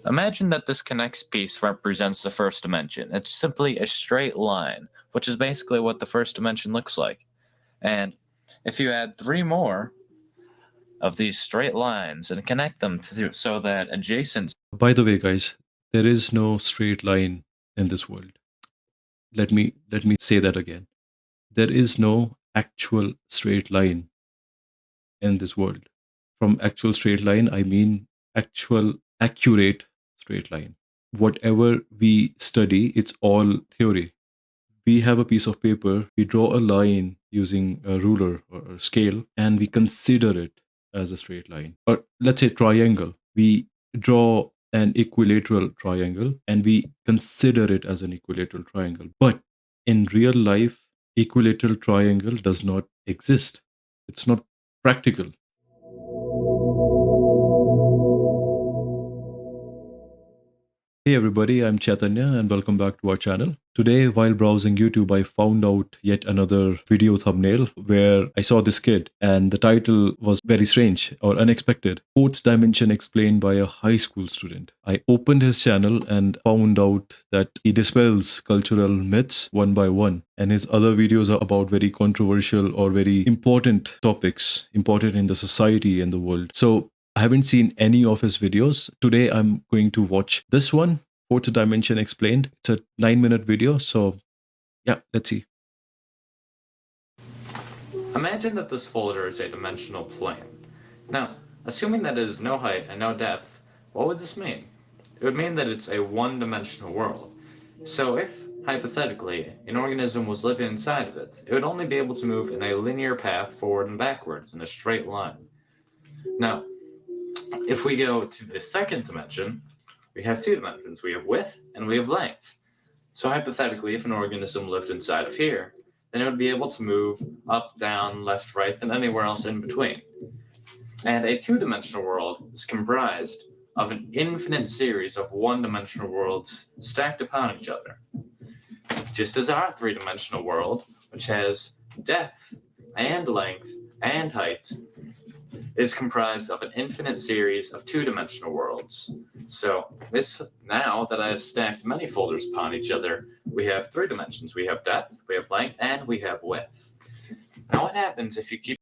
Imagine that this connects piece represents the first dimension. It's simply a straight line, which is basically what the first dimension looks like. And if you add three more of these straight lines and connect them so that adjacent. By the way, guys, there is no straight line in this world. Let me say that again. There is no actual straight line in this world. From actual straight line, I mean actual accurate straight line. Whatever we study, it's all theory. We have a piece of paper, we draw a line using a ruler or a scale, and we consider it as a straight line. Or let's say triangle. We draw an equilateral triangle and we consider it as an equilateral triangle. But in real life, equilateral triangle does not exist. It's not practical. Hey everybody, I'm Chaitanya and welcome back to our channel. Today, while browsing YouTube, I found out yet another video thumbnail where I saw this kid and the title was very strange or unexpected. Fourth dimension explained by a high school student. I opened his channel and found out that he dispels cultural myths one by one. And his other videos are about very controversial or very important topics, important in the society and the world. So I haven't seen any of his videos. Today I'm going to watch this one, Fourth Dimension Explained. It's a 9-minute video. So yeah, let's see. Imagine that this folder is a dimensional plane. Now, assuming that it is no height and no depth, what would this mean? It would mean that it's a one-dimensional world. So if, hypothetically, an organism was living inside of it, it would only be able to move in a linear path forward and backwards in a straight line. Now, if we go to the second dimension, we have two dimensions. We have width and we have length. So hypothetically, if an organism lived inside of here, then it would be able to move up, down, left, right, and anywhere else in between. And a two-dimensional world is comprised of an infinite series of one-dimensional worlds stacked upon each other. Just as our three-dimensional world, which has depth and length and height, is comprised of an infinite series of two-dimensional worlds. So now that I have stacked many folders upon each other, we have three dimensions. We have depth, we have length, and we have width. Now what happens if you keep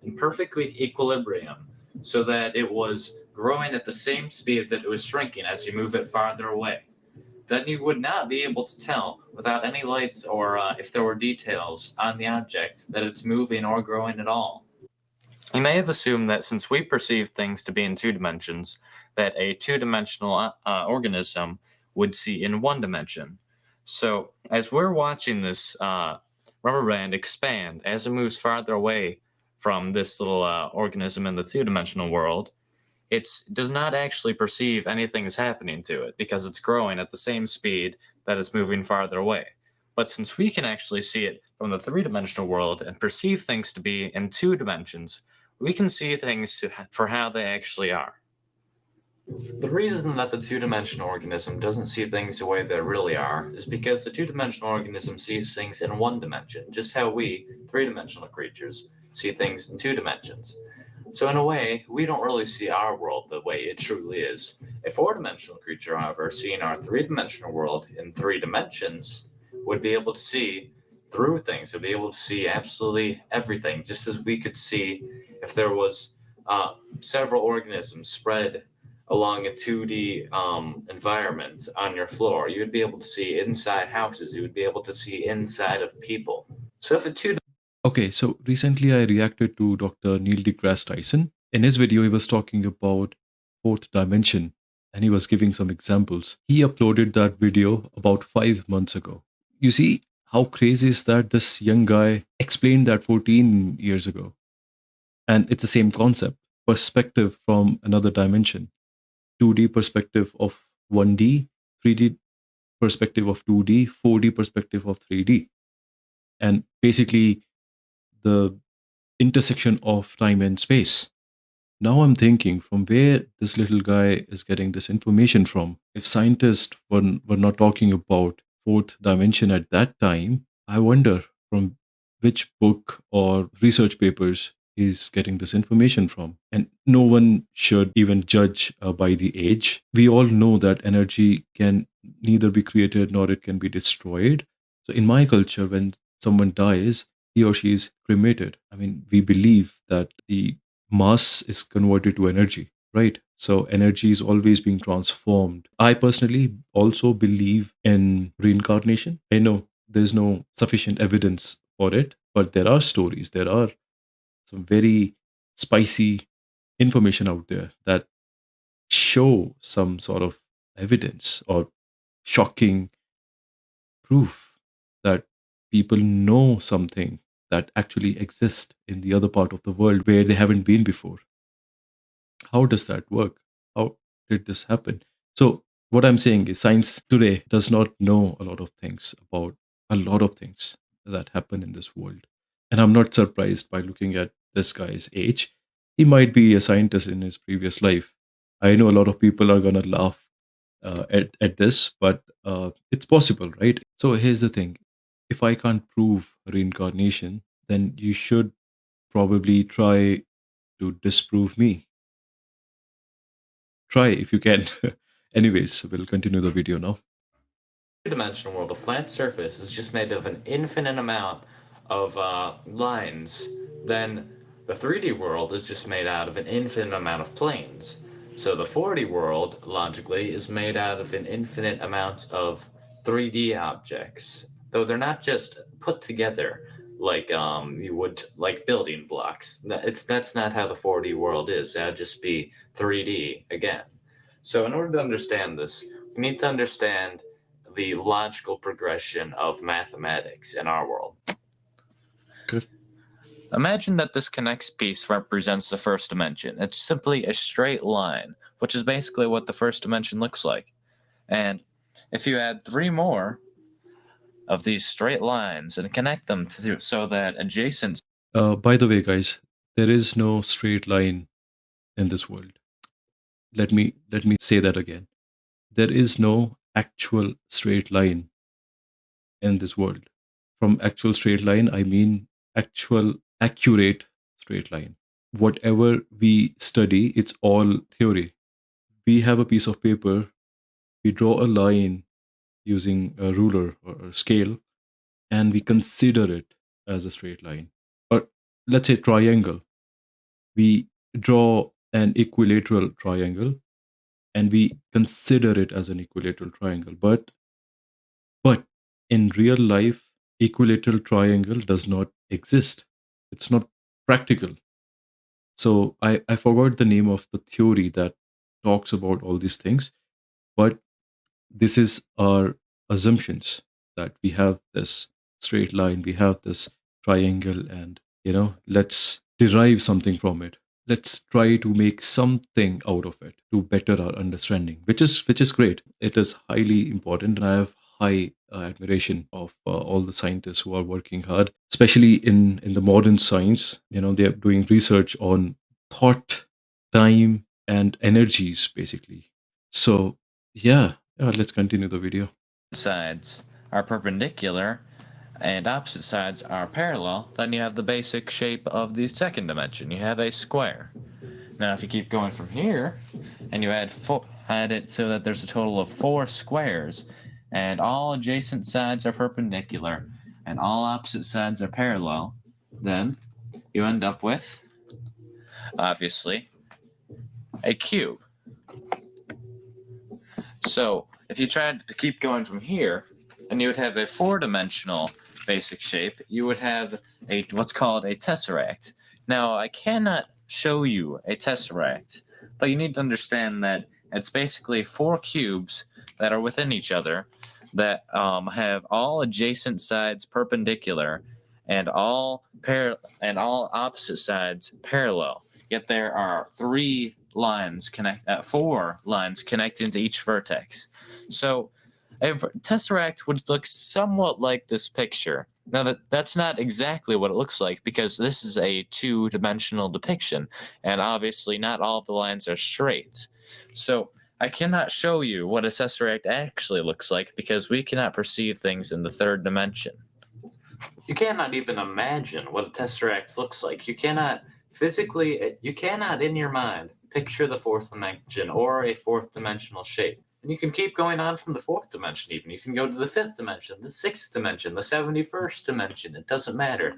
in perfect equilibrium so that it was growing at the same speed that it was shrinking as you move it farther away, then you would not be able to tell without any lights or if there were details on the object that it's moving or growing at all. You may have assumed that since we perceive things to be in two dimensions, that a two-dimensional organism would see in one dimension. So as we're watching this rubber band expand as it moves farther away from this little organism in the two-dimensional world, it does not actually perceive anything is happening to it because it's growing at the same speed that it's moving farther away. But since we can actually see it from the three-dimensional world and perceive things to be in two dimensions, we can see things for how they actually are. The reason that the two-dimensional organism doesn't see things the way they really are is because the two-dimensional organism sees things in one dimension, just how we, three-dimensional creatures, see things in two dimensions. So in a way, we don't really see our world the way it truly is. A four-dimensional creature, however, seeing our three-dimensional world in three dimensions, would be able to see through things, would be able to see absolutely everything, just as we could see if there was several organisms spread along a 2D environment on your floor. You would be able to see inside houses. You would be able to see inside of people. So if a two Okay, so recently I reacted to Dr. Neil deGrasse Tyson. In his video, he was talking about fourth dimension and he was giving some examples. He uploaded that video about 5 months ago. You see, how crazy is that? This young guy explained that 14 years ago. And it's the same concept, perspective from another dimension, 2D perspective of 1D, 3D perspective of 2D, 4D perspective of 3D. And basically, the intersection of time and space. Now I'm thinking from where this little guy is getting this information from. If scientists were not talking about fourth dimension at that time, I wonder from which book or research papers he's getting this information from. And no one should even judge by the age. We all know that energy can neither be created nor it can be destroyed. So in my culture, when someone dies, he or she is cremated. I mean, we believe that the mass is converted to energy, right? So energy is always being transformed. I personally also believe in reincarnation. I know there's no sufficient evidence for it, but there are stories, there are some very spicy information out there that show some sort of evidence or shocking proof that people know something that actually exists in the other part of the world where they haven't been before. How does that work? How did this happen? So, what I'm saying is, science today does not know a lot of things about a lot of things that happen in this world. And I'm not surprised by looking at this guy's age. He might be a scientist in his previous life. I know a lot of people are going to laugh at this, but it's possible, right? So, here's the thing, if I can't prove reincarnation, then you should probably try to disprove me. Try if you can. Anyways, we'll continue the video now. dimensional world, a flat surface is just made of an infinite amount of lines, then the 3D world is just made out of an infinite amount of planes. So the 4D world, logically, is made out of an infinite amount of 3D objects, though they're not just put together like you would like building blocks. That's not how the 4D world is. That'd just be 3D again. So in order to understand this, we need to understand the logical progression of mathematics in our world. Good. Imagine that this connects piece represents the first dimension. It's simply a straight line, which is basically what the first dimension looks like. And if you add three more of these straight lines and connect them to so that adjacent By the way, guys, there is no straight line in this world. Let me say that again. There is no actual straight line in this world. From actual straight line, I mean actual accurate straight line. Whatever we study, it's all theory. We have a piece of paper, we draw a line using a ruler or a scale, and we consider it as a straight line. Or let's say triangle. We draw an equilateral triangle and we consider it as an equilateral triangle. But in real life, equilateral triangle does not exist. It's not practical. So I forgot the name of the theory that talks about all these things, but this is our assumptions that we have this straight line, we have this triangle, and let's derive something from it. Let's try to make something out of it to better our understanding, which is great. It is highly important, and I have high admiration of all the scientists who are working hard, especially in the modern science. They are doing research on thought, time, and energies, basically. So yeah, let's continue the video. sides are perpendicular and opposite sides are parallel, then you have the basic shape of the second dimension. You have a square. Now, if you keep going from here, and you add it so that there's a total of 4 squares, and all adjacent sides are perpendicular, and all opposite sides are parallel, then you end up with, obviously, a cube. So if you tried to keep going from here, and you would have a four-dimensional basic shape, you would have what's called a tesseract. Now, I cannot show you a tesseract, but you need to understand that it's basically four cubes that are within each other that have all adjacent sides perpendicular and all opposite sides parallel. Yet there are four lines connecting to each vertex. So a tesseract would look somewhat like this picture. Now that's not exactly what it looks like because this is a two-dimensional depiction, and obviously not all of the lines are straight. So I cannot show you what a tesseract actually looks like because we cannot perceive things in the third dimension. You cannot even imagine what a tesseract looks like. You cannot in your mind, picture the fourth dimension or a fourth dimensional shape. And you can keep going on from the fourth dimension even. You can go to the fifth dimension, the sixth dimension, the 71st dimension. It doesn't matter.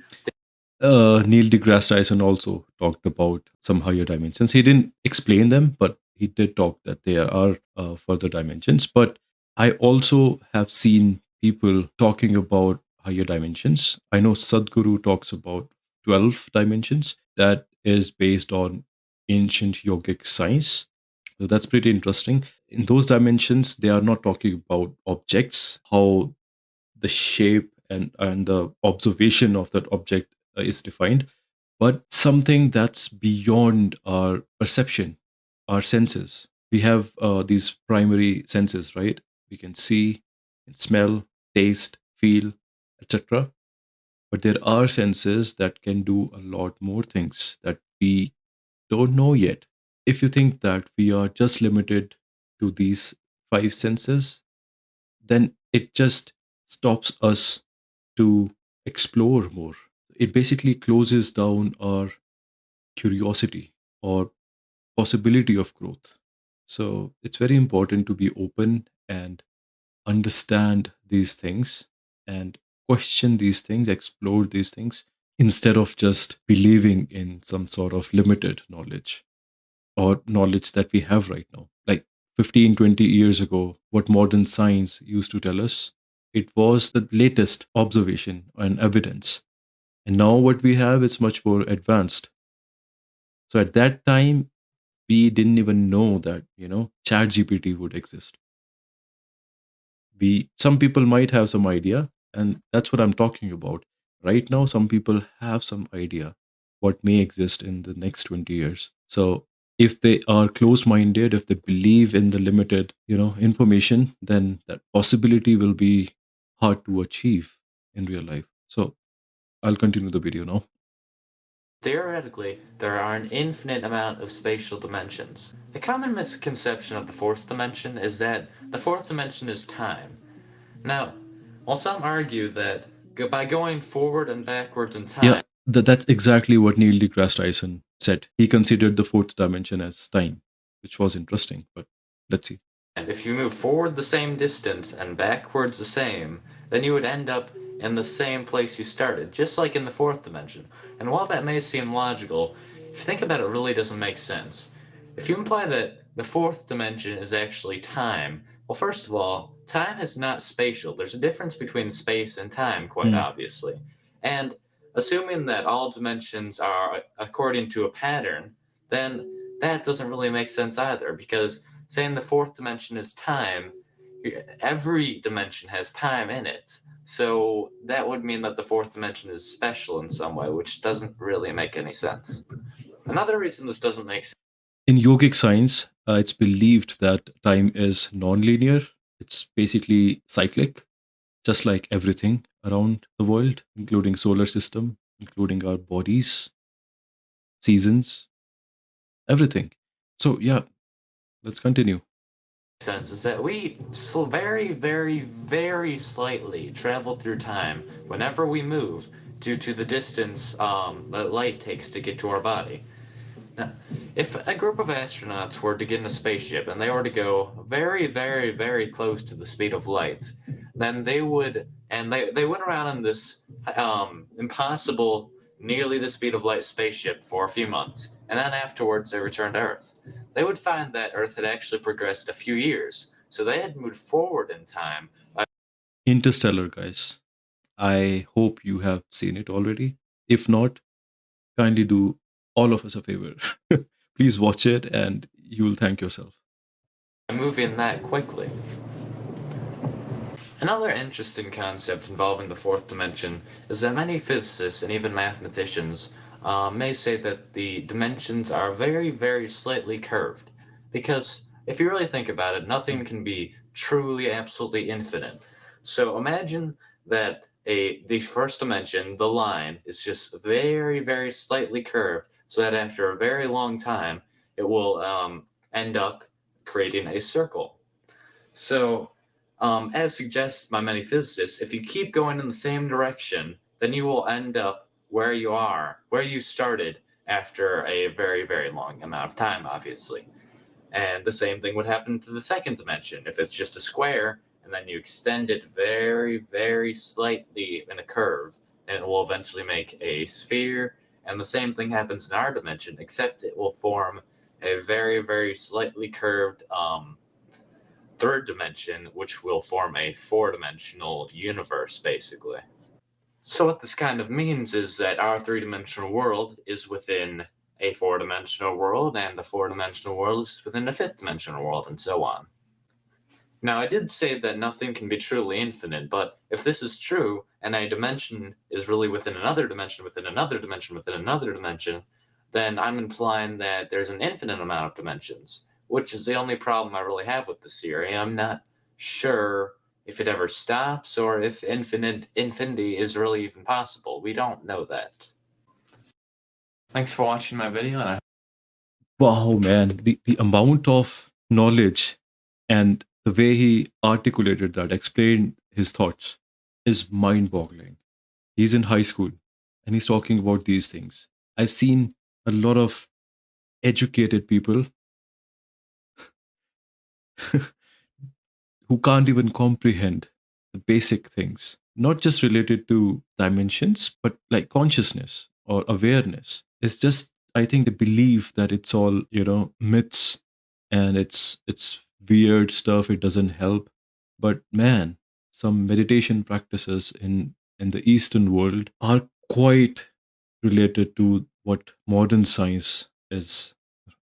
Neil deGrasse Tyson also talked about some higher dimensions. He didn't explain them, but he did talk that there are further dimensions. But I also have seen people talking about higher dimensions. I know Sadhguru talks about 12 dimensions. That is based on ancient yogic science. So that's pretty interesting. In those dimensions, they are not talking about objects, how the shape and the observation of that object is defined, but something that's beyond our perception, our senses. We have these primary senses, right? We can see, can smell, taste, feel, etc. But there are senses that can do a lot more things that we don't know yet. If you think that we are just limited to these five senses, then it just stops us to explore more. It basically closes down our curiosity or possibility of growth. So it's very important to be open and understand these things and question these things, explore these things, instead of just believing in some sort of limited knowledge or knowledge that we have right now. Like 15, 20 years ago, what modern science used to tell us, it was the latest observation and evidence. And now what we have is much more advanced. So at that time, we didn't even know that, ChatGPT would exist. Some people might have some idea, and that's what I'm talking about. Right now, some people have some idea what may exist in the next 20 years. So if they are close minded, if they believe in the limited, information, then that possibility will be hard to achieve in real life. So I'll continue the video now. Theoretically, there are an infinite amount of spatial dimensions. A common misconception of the fourth dimension is that the fourth dimension is time. Now, while some argue that by going forward and backwards in Yeah, time, that's exactly what Neil deGrasse Tyson said. He considered the fourth dimension as time, which was interesting, but let's see. and if you move forward the same distance and backwards the same, then you would end up in the same place you started, just like in the fourth dimension. And while that may seem logical, if you think about it, it really doesn't make sense. If you imply that the fourth dimension is actually time, well, first of all, time is not spatial. There's a difference between space and time, quite obviously. And assuming that all dimensions are according to a pattern, then that doesn't really make sense either, because saying the fourth dimension is time, every dimension has time in it. So that would mean that the fourth dimension is special in some way, which doesn't really make any sense. Another reason this doesn't make sense. In yogic science, it's believed that time is non-linear. It's basically cyclic, just like everything around the world, including solar system, including our bodies, seasons, everything. So yeah, let's continue. Sense is that we very, very, very slightly travel through time whenever we move due to the distance that light takes to get to our body. Now, if a group of astronauts were to get in a spaceship and they were to go very, very, very close to the speed of light, then they went around in this impossible, nearly the speed of light spaceship for a few months, and then afterwards they returned to Earth. They would find that Earth had actually progressed a few years, So they had moved forward in time. Interstellar, guys. I hope you have seen it already. If not, kindly do all of us a favor. Please watch it and you will thank yourself. Moving that quickly. Another interesting concept involving the fourth dimension is that many physicists and even mathematicians may say that the dimensions are very, very slightly curved. Because if you really think about it, nothing can be truly, absolutely infinite. So imagine that the first dimension, the line, is just very, very slightly curved, so that after a very long time, it will end up creating a circle. So, as suggested by many physicists, if you keep going in the same direction, then you will end up where you are, where you started after a very, very long amount of time, obviously. And the same thing would happen to the second dimension. If it's just a square, and then you extend it very, very slightly in a curve, then it will eventually make a sphere. And the same thing happens in our dimension, except it will form a very, very slightly curved third dimension, which will form a four-dimensional universe, basically. So what this kind of means is that our three-dimensional world is within a four-dimensional world, and the four-dimensional world is within a fifth-dimensional world, and so on. Now, I did say that nothing can be truly infinite, but if this is true, and a dimension is really within another dimension, within another dimension, within another dimension, then I'm implying that there's an infinite amount of dimensions, which is the only problem I really have with this theory. I'm not sure if it ever stops or if infinity is really even possible. We don't know that. Thanks for watching my video, and I Wow, man, the amount of knowledge and the way he articulated that, explained his thoughts, is mind boggling. He's in high school and he's talking about these things. I've seen a lot of educated people who can't even comprehend the basic things, not just related to dimensions, but like consciousness or awareness. It's just, I think they believe that it's all, myths and it's weird stuff. It doesn't help. But man, some meditation practices in the Eastern world are quite related to what modern science is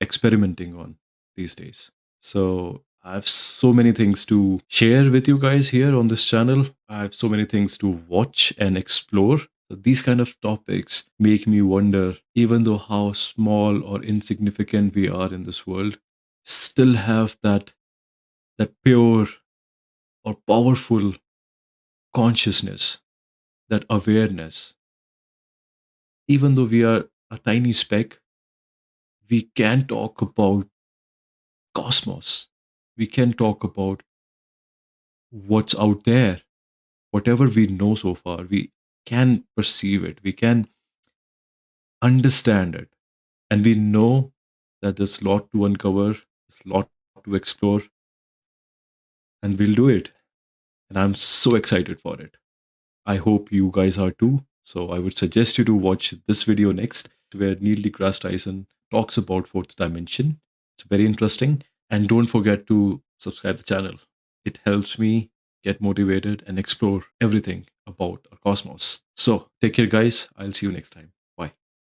experimenting on these days. So I have so many things to share with you guys here on this channel. I have so many things to watch and explore. So these kind of topics make me wonder, even though how small or insignificant we are in this world, still have that pure or powerful consciousness, that awareness. Even though we are a tiny speck, we can talk about cosmos. We can talk about what's out there. Whatever we know so far, we can perceive it, we can understand it, and we know that there's a lot to uncover, there's a lot to explore, and we'll do it. And I'm so excited for it. I hope you guys are too. So I would suggest you to watch this video next, where Neil deGrasse Tyson talks about fourth dimension. It's very interesting. And don't forget to subscribe the channel. It helps me get motivated and explore everything about our cosmos. So take care, guys. I'll see you next time.